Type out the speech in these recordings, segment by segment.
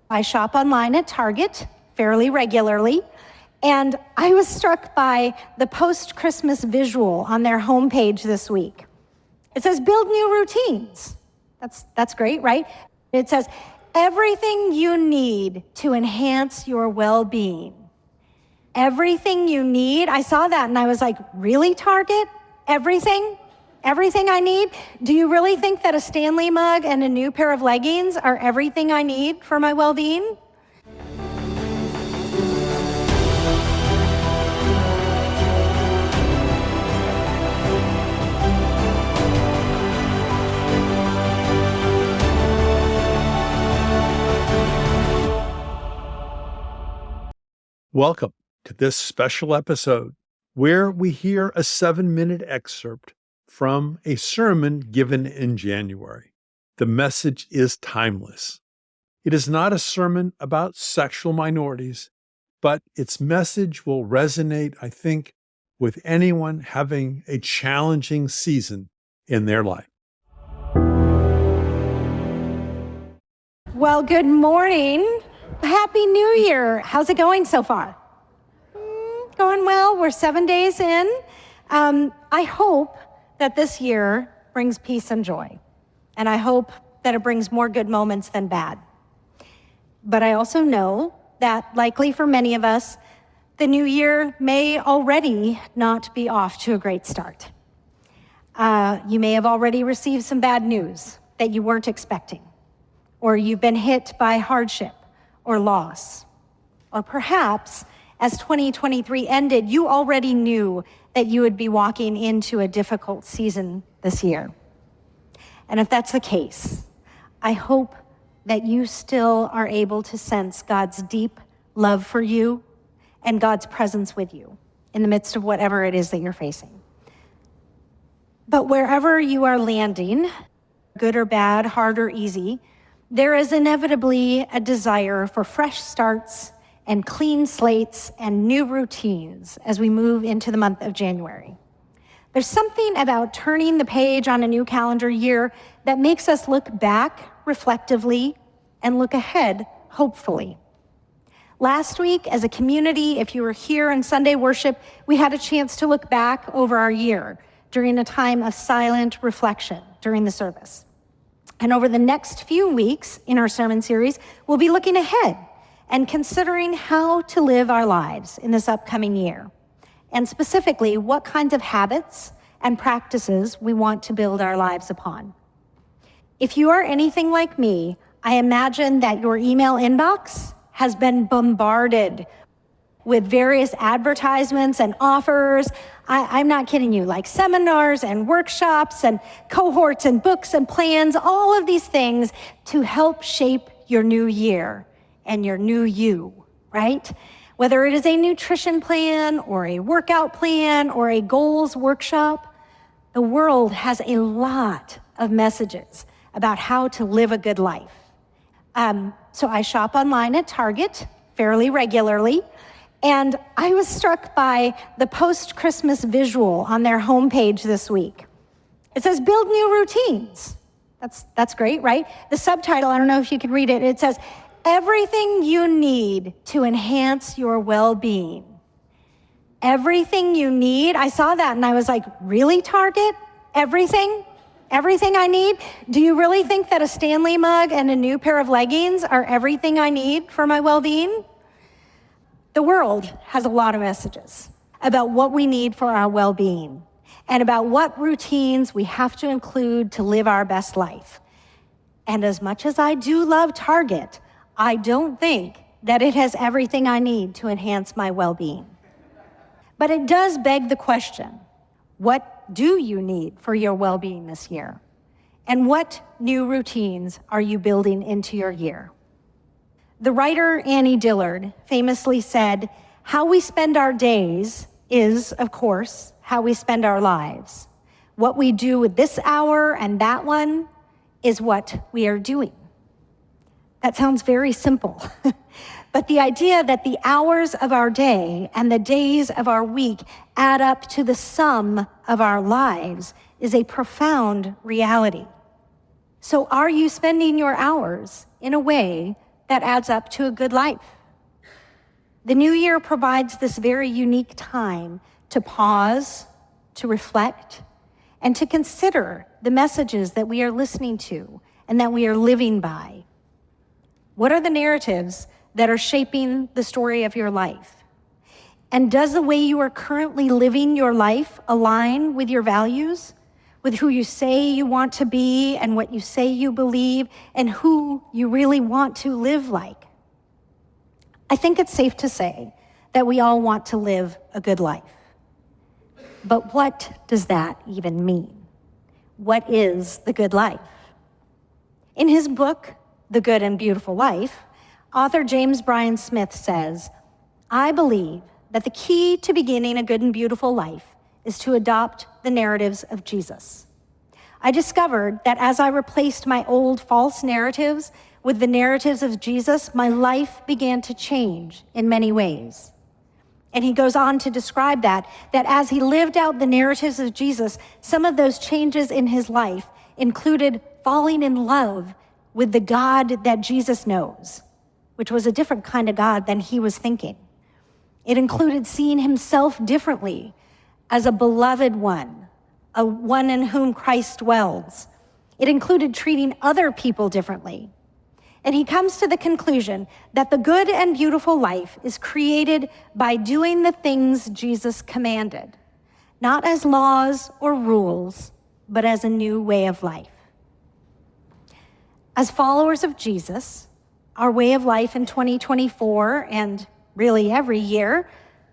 I shop online at Target fairly regularly, and I was struck by the post-Christmas visual on their homepage this week. It says, build new routines. That's great, right? It says, everything you need to enhance your well-being. Everything you need. I saw that and I was like, really, Target? Everything? Everything I need? Do you really think that a Stanley mug and a new pair of leggings are everything I need for my well-being? Welcome to this special episode where we hear a 7-minute excerpt from a sermon given in January. The message is timeless. It is not a sermon about sexual minorities, but its message will resonate, I think, with anyone having a challenging season in their life. Well, good morning. Happy New Year. How's it going so far? Going well. We're 7 days in. I hope that this year brings peace and joy. And I hope that it brings more good moments than bad. But I also know that likely for many of us, the new year may already not be off to a great start. You may have already received some bad news that you weren't expecting, or you've been hit by hardship or loss. Or perhaps, as 2023 ended, you already knew that you would be walking into a difficult season this year. And if that's the case, I hope that you still are able to sense God's deep love for you and God's presence with you in the midst of whatever it is that you're facing. But wherever you are landing, good or bad, hard or easy, there is inevitably a desire for fresh starts and clean slates and new routines as we move into the month of January. There's something about turning the page on a new calendar year that makes us look back reflectively and look ahead hopefully. Last week, as a community, if you were here in Sunday worship, we had a chance to look back over our year during a time of silent reflection during the service. And over the next few weeks in our sermon series, we'll be looking ahead and considering how to live our lives in this upcoming year, and specifically what kinds of habits and practices we want to build our lives upon. If you are anything like me, I imagine that your email inbox has been bombarded with various advertisements and offers. I'm not kidding you, like seminars and workshops and cohorts and books and plans, all of these things to help shape your new year and your new you, right? Whether it is a nutrition plan or a workout plan or a goals workshop, the world has a lot of messages about how to live a good life. So I shop online at Target fairly regularly, and I was struck by the post-Christmas visual on their homepage this week. It says, build new routines. That's great, right? The subtitle, I don't know if you can read it, it says, everything you need to enhance your well-being. Everything you need. I saw that and I was like, really, Target? Everything? Everything I need? Do you really think that a Stanley mug and a new pair of leggings are everything I need for my well-being? The world has a lot of messages about what we need for our well-being and about what routines we have to include to live our best life. And as much as I do love Target, I don't think that it has everything I need to enhance my well-being. But it does beg the question, what do you need for your well-being this year? And what new routines are you building into your year? The writer Annie Dillard famously said, how we spend our days is, of course, how we spend our lives. What we do with this hour and that one is what we are doing. That sounds very simple. But the idea that the hours of our day and the days of our week add up to the sum of our lives is a profound reality. So are you spending your hours in a way that adds up to a good life. The new year provides this very unique time to pause, to reflect, and to consider the messages that we are listening to and that we are living by. What are the narratives that are shaping the story of your life? And does the way you are currently living your life align with your values, with who you say you want to be and what you say you believe and who you really want to live like? I think it's safe to say that we all want to live a good life. But what does that even mean? What is the good life? In his book, The Good and Beautiful Life, author James Bryan Smith says, "I believe that the key to beginning a good and beautiful life is to adopt the narratives of Jesus. I discovered that as I replaced my old false narratives with the narratives of Jesus, my life began to change in many ways." And he goes on to describe that as he lived out the narratives of Jesus, some of those changes in his life included falling in love with the God that Jesus knows, which was a different kind of God than he was thinking. It included seeing himself differently as a beloved one, a one in whom Christ dwells. It included treating other people differently. And he comes to the conclusion that the good and beautiful life is created by doing the things Jesus commanded, not as laws or rules, but as a new way of life. As followers of Jesus, our way of life in 2024, and really every year,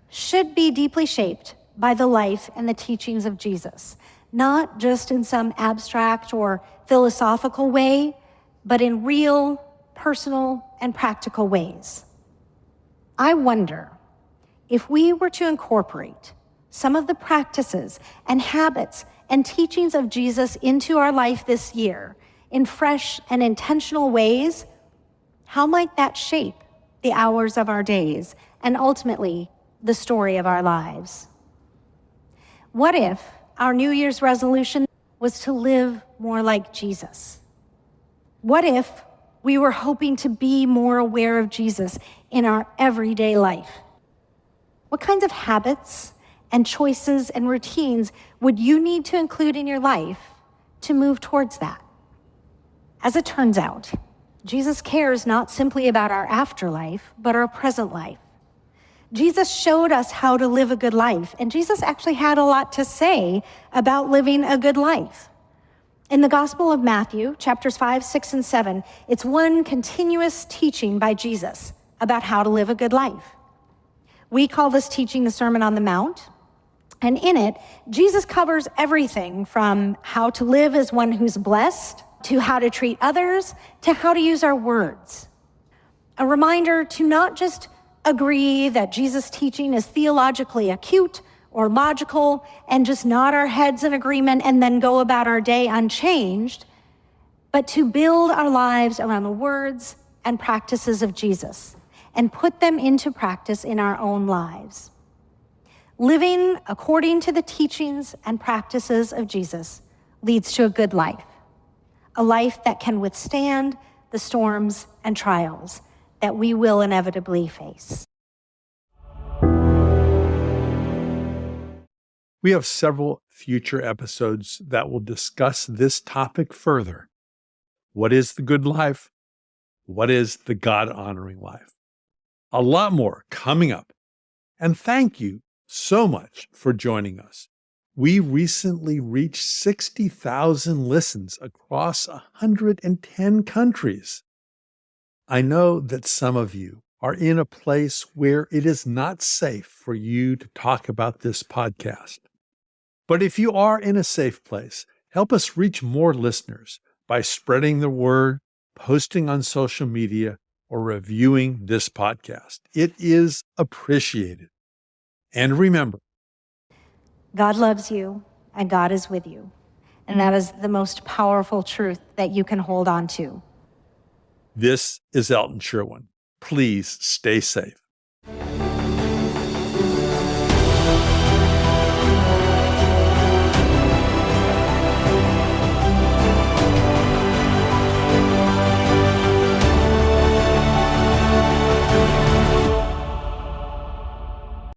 should be deeply shaped by the life and the teachings of Jesus, not just in some abstract or philosophical way, but in real, personal, and practical ways. I wonder if we were to incorporate some of the practices and habits and teachings of Jesus into our life this year in fresh and intentional ways, how might that shape the hours of our days and ultimately the story of our lives? What if our New Year's resolution was to live more like Jesus? What if we were hoping to be more aware of Jesus in our everyday life? What kinds of habits and choices and routines would you need to include in your life to move towards that? As it turns out, Jesus cares not simply about our afterlife, but our present life. Jesus showed us how to live a good life, and Jesus actually had a lot to say about living a good life. In the Gospel of Matthew, chapters 5, 6, and 7, it's one continuous teaching by Jesus about how to live a good life. We call this teaching the Sermon on the Mount, and in it, Jesus covers everything from how to live as one who's blessed, to how to treat others, to how to use our words. A reminder to not just agree that Jesus' teaching is theologically acute or logical and just nod our heads in agreement and then go about our day unchanged, but to build our lives around the words and practices of Jesus and put them into practice in our own lives. Living according to the teachings and practices of Jesus leads to a good life, a life that can withstand the storms and trials that we will inevitably face. We have several future episodes that will discuss this topic further. What is the good life? What is the God-honoring life? A lot more coming up. And thank you so much for joining us. We recently reached 60,000 listens across 110 countries. I know that some of you are in a place where it is not safe for you to talk about this podcast. But if you are in a safe place, help us reach more listeners by spreading the word, posting on social media, or reviewing this podcast. It is appreciated. And remember, God loves you and God is with you. And that is the most powerful truth that you can hold on to. this is Elton Sherwin. Please stay safe.